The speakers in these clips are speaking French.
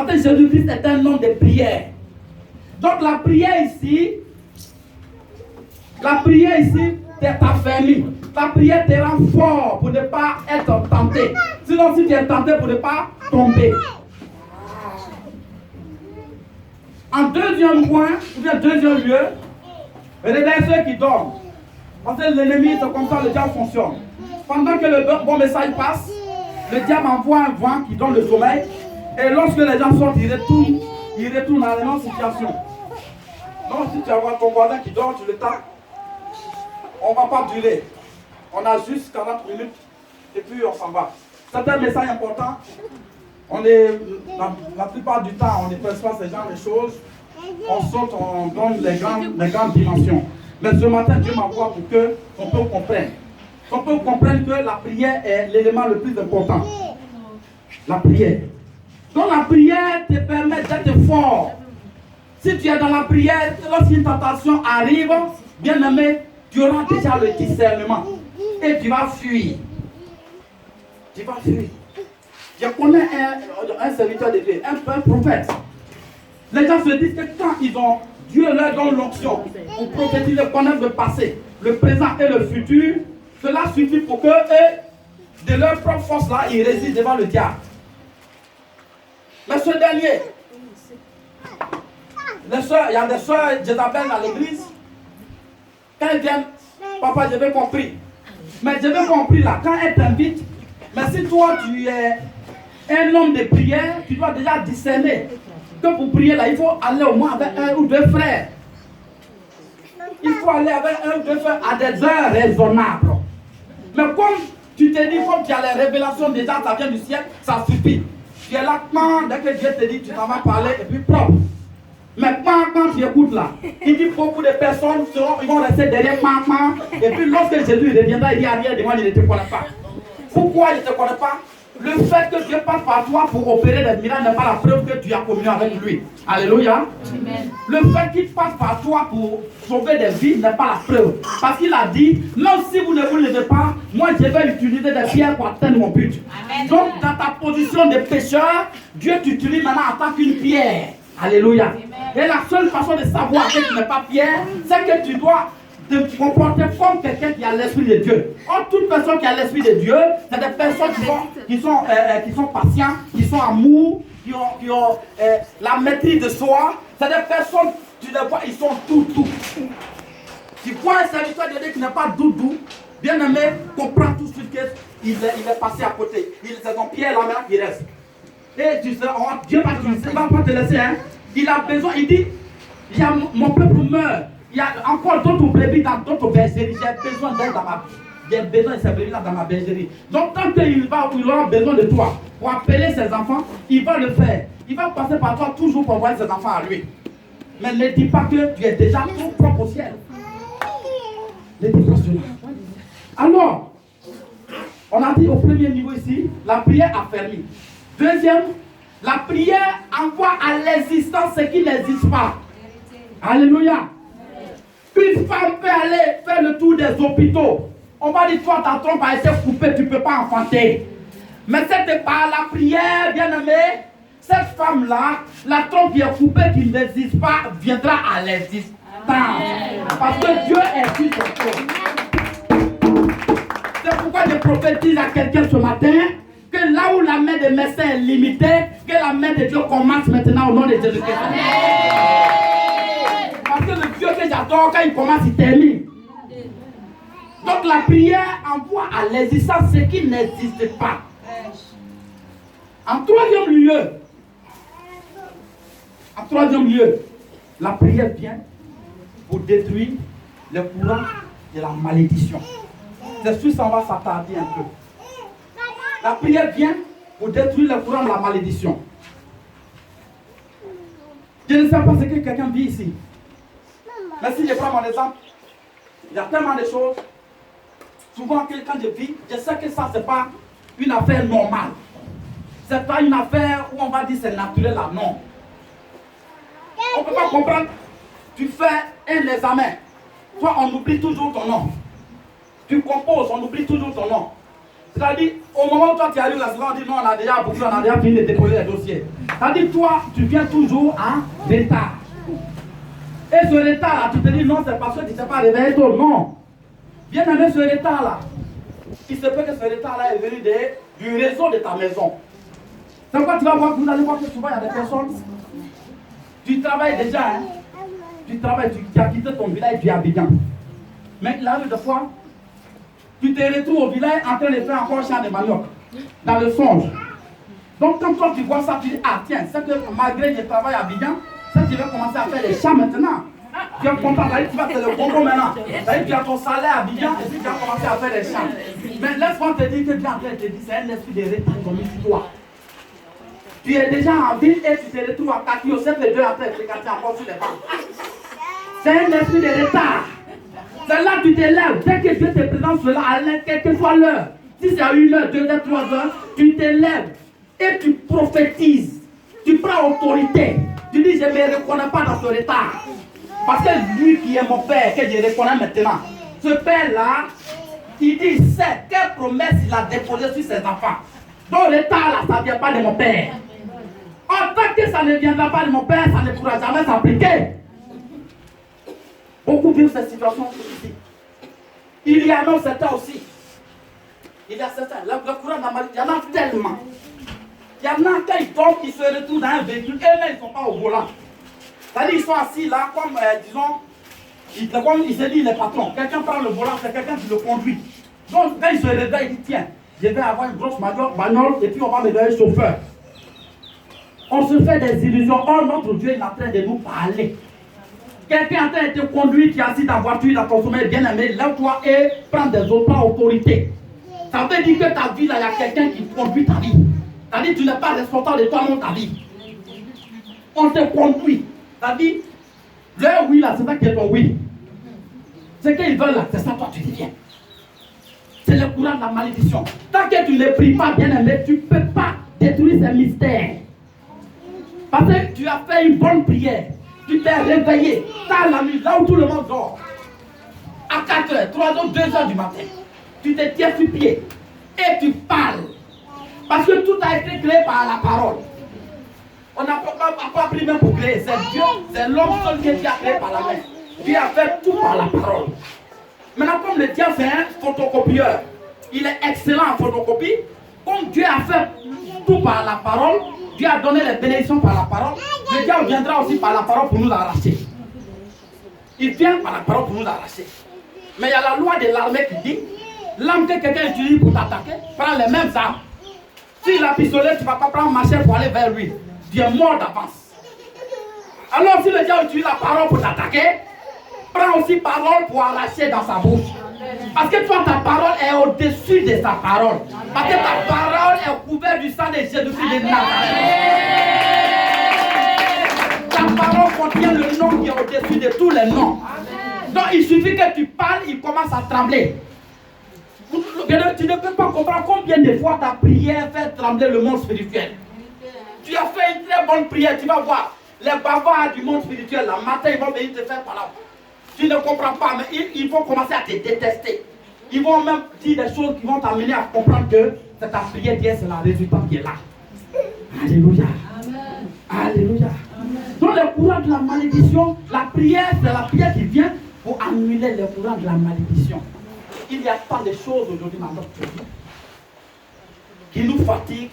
matin, Jésus-Christ est un homme de prière. Donc la prière ici, c'est ta famille. Ta prière te rend fort pour ne pas être tenté. Sinon, si tu es tenté pour ne pas tomber. En deuxième point, ou bien deuxième lieu, réveille ceux qui dorment. Parce que l'ennemi, c'est comme ça le diable fonctionne. Pendant que le bon message passe, le diable envoie un vent qui donne le sommeil. Et lorsque les gens sortent, ils retournent dans la même situation. Donc si tu as ton voisin qui dort, tu le tapes. On ne va pas durer. On a juste 40 minutes et puis on s'en va. C'est un message important. La plupart du temps, on ne presse pas ce genre de choses. On saute, on donne les grandes dimensions. Mais ce matin, Dieu m'envoie pour que son peuple comprenne. Son peuple comprenne que la prière est l'élément le plus important. La prière. Donc la prière te permet d'être fort. Si tu es dans la prière, lorsqu'une tentation arrive, bien aimé, tu auras déjà le discernement. Et tu vas fuir. Tu vas fuir. Je connais un serviteur de Dieu, un prophète. Les gens se disent que quand Dieu leur donne l'onction pour prophétiser, connaître le passé, le présent et le futur, cela suffit pour que eux, de leur propre force là, ils résistent devant le diable. Mais ce dernier, il y a des soeurs Jézabel à l'église. Quand elles viennent, papa, j'avais compris. Mais j'avais compris là, quand elles t'invitent, mais si toi tu es un homme de prière, tu dois déjà discerner que pour prier là, il faut aller au moins avec un ou deux frères. Il faut aller avec un ou deux frères à des heures raisonnables. Mais comme tu te dis, comme tu as les révélations déjà, ça vient du ciel, ça suffit. Tu es là, dès que Dieu te dit, tu t'en vas parler et puis propre. Mais quand tu écoutes là, il dit beaucoup de personnes ils vont rester derrière maman. Et puis lorsque Jésus reviendra, il dit arrière de moi, il ne te connaît pas. Pourquoi il ne te connaît pas? Le fait que Dieu passe par toi pour opérer des miracles n'est pas la preuve que tu as communié avec lui. Alléluia. Amen. Le fait qu'il passe par toi pour sauver des vies n'est pas la preuve. Parce qu'il a dit, même si vous ne vous levez pas, moi je vais utiliser des pierres pour atteindre mon but. Amen. Donc dans ta position de pécheur, Dieu t'utilise maintenant en tant qu'une pierre. Alléluia. Amen. Et la seule façon de savoir que tu n'es pas pierre, c'est que tu dois te comporter comme quelqu'un qui a l'esprit de Dieu. Or, toute personne qui a l'esprit de Dieu, c'est des personnes qui sont patients, qui sont amour, qui ont la maîtrise de soi. C'est des personnes, tu les vois, ils sont tout. Tu vois un serviteur de Dieu qui n'est pas doudou, bien aimé, comprend tout de suite qu'il est passé à côté. C'est ton pied là maintenant qui reste. Et tu sais, Dieu ne va pas te laisser. Hein. Il a besoin, il dit, mon peuple meurt. Il y a encore d'autres brebis dans d'autres bergeries. J'ai besoin d'elle dans ma vie. J'ai besoin de ces brebis-là dans ma bergerie. Donc, tant qu'il aura besoin de toi pour appeler ses enfants, il va le faire. Il va passer par toi toujours pour envoyer ses enfants à lui. Mais ne dis pas que tu es déjà tout propre au ciel. Ne dis pas cela. Alors, on a dit au premier niveau ici, la prière affermit. Deuxième, la prière envoie à l'existence ce qui n'existe pas. Alléluia. Une femme peut aller faire le tour des hôpitaux. On va dire, toi, ta trompe a été coupée, tu ne peux pas enfanter. Mais c'est par la prière, bien-aimé, cette femme-là, la trompe qui est coupée, qui n'existe pas, viendra à l'existence. Parce que Dieu existe encore. C'est pourquoi je prophétise à quelqu'un ce matin que là où la main des médecins est limitée, que la main de Dieu commence maintenant au nom de Jésus-Christ. Parce que le Dieu que j'adore, quand il commence, il termine. Donc la prière envoie à l'existence ce qui n'existe pas. En troisième lieu, la prière vient pour détruire le courant de la malédiction. C'est sûr, ça va s'attarder un peu. La prière vient pour détruire le courant de la malédiction. Je ne sais pas ce que quelqu'un vit ici. Mais si je prends mon exemple, il y a tellement de choses. Souvent, quand je vis, je sais que ça, ce n'est pas une affaire normale. Ce n'est pas une affaire où on va dire c'est naturel là, non. On ne peut pas comprendre. Tu fais un examen. Toi, on oublie toujours ton nom. Tu composes, on oublie toujours ton nom. C'est-à-dire, au moment où toi tu arrives là, on dit non, on a déjà fini de déposer les dossiers. C'est-à-dire, toi, tu viens toujours en retard. Et ce retard-là, tu te dis non, c'est parce que tu ne t'es pas réveillé tôt. Non. Bien aimé, ce retard-là, il se peut que ce retard-là est venu du réseau de ta maison. C'est pourquoi tu vas voir, vous allez voir que souvent il y a des personnes. Tu travailles déjà, hein. Tu travailles, tu as quitté ton village, tu es à Abidjan. Mais il arrive de fois, tu te retrouves au village en train de faire encore un champ de manioc, dans le songe. Donc quand toi tu vois ça, tu dis, ah tiens, c'est que malgré que je travaille à Abidjan, ça tu vas commencer à faire des champs maintenant. Tu es content, tu vas te le bonbon maintenant. Tu as ton salaire à Abidjan et puis tu vas commencer à faire des champs. Mais laisse-moi te dire que Dieu en train de te dire, c'est un esprit de retard comme sur toi. Tu es déjà en ville et tu te retrouves à Kakio, c'est les deux après fréquenter encore sur les bancs. C'est un esprit de retard. C'est là que tu te lèves. Dès que Dieu te présente cela, quelle que soit l'heure, si c'est à 1 heure, 2 heures, 3 heures, tu te lèves et tu prophétises. Tu prends autorité. Tu dis, je ne me reconnais pas dans ce retard. Parce que lui qui est mon père, que je reconnais maintenant, ce père-là, il dit, c'est quelle promesse il a déposée sur ses enfants. Donc le retard là, ça ne vient pas de mon père. En tant que ça ne viendra pas de mon père, ça ne pourra jamais s'appliquer. Beaucoup vivent cette situation ici. Il y a même certains aussi. Il y a certains. Le courant de la maladie, il y en a tellement. Il y en a quand ils tombent, ils se retrouvent dans un véhicule. Eux-mêmes, ils ne sont pas au volant. C'est-à-dire, ils sont assis là, comme, disons, comme ils se disent les patrons. Quelqu'un prend le volant, c'est quelqu'un qui le conduit. Donc, quand ils se réveillent, ils disent, tiens, je vais avoir une grosse bagnole et puis on va me donner un chauffeur. On se fait des illusions. Oh, notre Dieu est en train de nous parler. Quelqu'un est en train de te conduire, qui est assis dans la voiture, il a consommé bien aimé, lève-toi et prends des autres, prends autorité. Ça veut dire que ta vie, là, il y a quelqu'un qui conduit ta vie. C'est-à-dire que tu n'es pas responsable de toi-même ta vie. On te conduit. C'est-à-dire, leur oui, là, c'est ça qui est ton oui. Ce qu'ils veulent, là, c'est ça, toi, tu deviens. C'est le courant de la malédiction. Tant que tu ne pries pas, bien aimé, tu ne peux pas détruire ces mystères. Parce que tu as fait une bonne prière. Tu t'es réveillé tard la nuit, là où tout le monde dort. À 4 heures, 3 heures, 2 heures du matin. Tu te tiens sur pied et tu parles. Parce que tout a été créé par la parole. On n'a pas appris même pour créer. C'est Dieu, c'est l'homme seul qui a créé par la main. Dieu a fait tout par la parole. Maintenant, comme le diable c'est un photocopieur, il est excellent en photocopie. Comme Dieu a fait tout par la parole, Dieu a donné les bénédictions par la parole. Le diable viendra aussi par la parole pour nous arracher. Il vient par la parole pour nous arracher. Mais il y a la loi de l'armée qui dit, l'arme que quelqu'un utilise pour t'attaquer, prends les mêmes armes. S'il a pistolet, tu ne vas pas prendre machette pour aller vers lui. Tu es mort d'avance. Alors si le diable utilise la parole pour t'attaquer, prends aussi parole pour arracher dans sa bouche. Parce que toi, ta parole est au-dessus de sa parole. Parce que ta parole est couverte du sang de Jésus-Christ de Nazareth. Ta parole contient le nom qui est au-dessus de tous les noms. Donc il suffit que tu parles, il commence à trembler. Tu ne peux pas comprendre combien de fois ta prière fait trembler le monde spirituel. Tu as fait une très bonne prière, tu vas voir. Les bavards du monde spirituel, le matin, ils vont venir te faire parler. Tu ne comprends pas, mais ils vont commencer à te détester. Ils vont même dire des choses qui vont t'amener à comprendre que c'est ta prière qui est, c'est le résultat qui est là. Alléluia. Amen. Alléluia. Donc le courant de la malédiction, la prière, c'est la prière qui vient pour annuler le courant de la malédiction. Il y a tant de choses aujourd'hui dans notre vie qui nous fatiguent,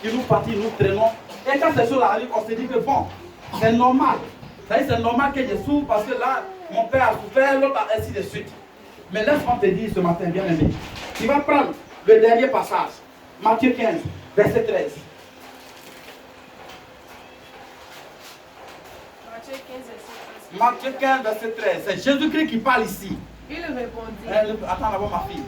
nous traînons. Et quand ces choses arrivent, on se dit que bon, c'est normal. C'est normal que je souffre parce que là, mon père a souffert, l'autre a ainsi de suite. Mais laisse-moi te dire ce matin, bien aimé. Tu vas prendre le dernier passage, Matthieu 15, verset 13. Matthieu 15, verset 13. C'est Jésus-Christ qui parle ici. Il répondit. Attends d'abord ma fille.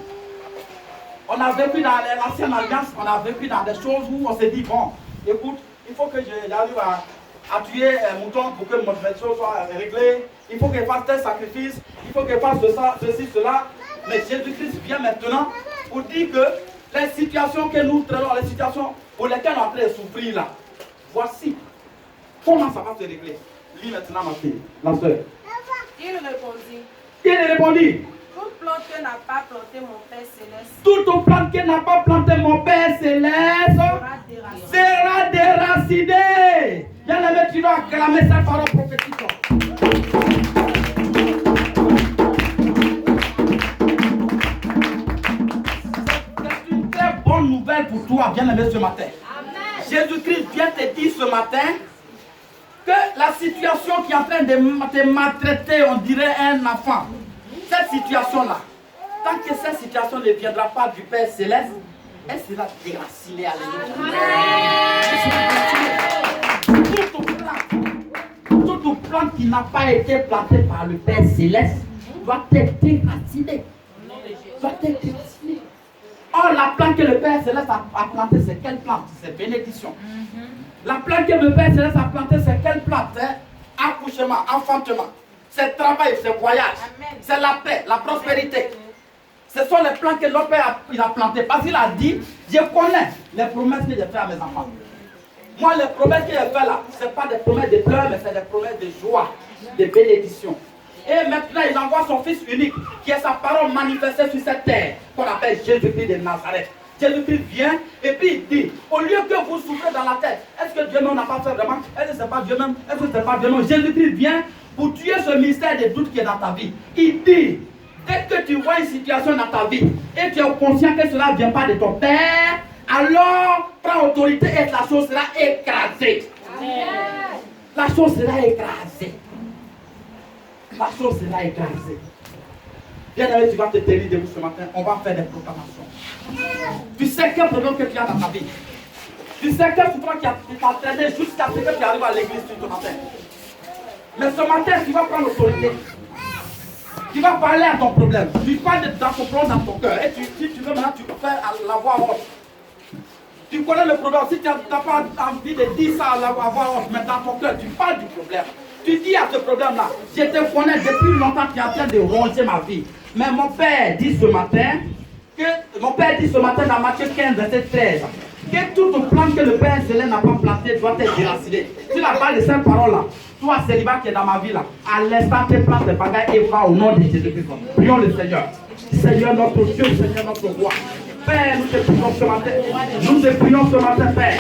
On a vécu dans l'ancienne alliance, on a vécu dans des choses où on s'est dit, bon, écoute, il faut que j'arrive à tuer un mouton pour que mon chose soit réglée. Il faut que je fasse tel sacrifice. Il faut que je fasse ceci, cela. Mais Jésus-Christ vient maintenant pour dire que les situations que nous traînons, les situations pour lesquelles on est en train de souffrir là, voici comment ça va se régler. Lis maintenant ma fille, la soeur. Il répondit. Il répondit. Toute plante que n'a pas planté mon Père Céleste. Toute plante que n'a pas planté mon Père Céleste sera déracinée. Bien aimé, tu dois acclamer cette parole prophétique. C'est une très bonne nouvelle pour toi, bien aimé, ce matin. Jésus-Christ vient te dire ce matin que la situation qui est en train de te maltraiter, on dirait un enfant, cette situation-là, tant que cette situation ne viendra pas du Père Céleste, elle sera déracinée. Toute plante qui n'a pas été plantée par le Père Céleste doit être déracinée. Or, la plante que le Père Céleste a plantée, c'est quelle plante? C'est bénédiction. La plante que le Père Céleste a plantée, c'est quelle plante? Accouchement, enfantement. C'est travail, c'est voyage. C'est la paix, la prospérité. Ce sont les plans que notre Père a plantés. Parce qu'il a dit, je connais les promesses que j'ai faites à mes enfants. Moi, les promesses que j'ai faites là, ce n'est pas des promesses de pleurs, mais c'est des promesses de joie, de bénédiction. Et maintenant, il envoie son Fils unique, qui est sa parole manifestée sur cette terre, qu'on appelle Jésus-Christ de Nazareth. Jésus-Christ vient et puis il dit, au lieu que vous souffrez dans la tête, est-ce que Dieu même n'a pas fait vraiment? Est-ce que ce n'est pas Dieu même? Est-ce que ce n'est pas Dieu même? Jésus-Christ vient pour tuer ce mystère de doute qui est dans ta vie. Il dit, dès que tu vois une situation dans ta vie et tu es conscient que cela ne vient pas de ton Père, alors prends autorité et la chose sera écrasée. La chose sera écrasée. La chose sera écrasée. Bien aimé, tu vas te tenir debout ce matin. On va faire des proclamations. Tu sais quel problème que tu as dans ta vie. Tu sais quel souffrance qui t'a entraîné jusqu'à ce que tu arrives à l'église ce matin. Mais ce matin, tu vas prendre l'autorité. Tu vas parler à ton problème. Tu parles dans ton problème, dans ton cœur. Et si tu veux maintenant, tu peux faire la voix haute. Tu connais le problème. Si tu n'as pas envie de dire ça à la voix haute, mais dans ton cœur, tu parles du problème. Tu dis à ce problème-là, je te connais depuis longtemps, tu es en train de ronger ma vie. Mais mon Père dit ce matin, dans Matthieu 15, verset 13, que toute plante que le Père Céleste n'a pas plantée doit être déracinée. Tu la parles de cette parole-là. Toi, célibat qui est dans ma vie là, à l'instant, tu plantes les bagailles et va au nom de Jésus-Christ. Prions le Seigneur. Seigneur notre Dieu, Seigneur notre roi. Père, nous te prions ce matin. Nous te prions ce matin, Père.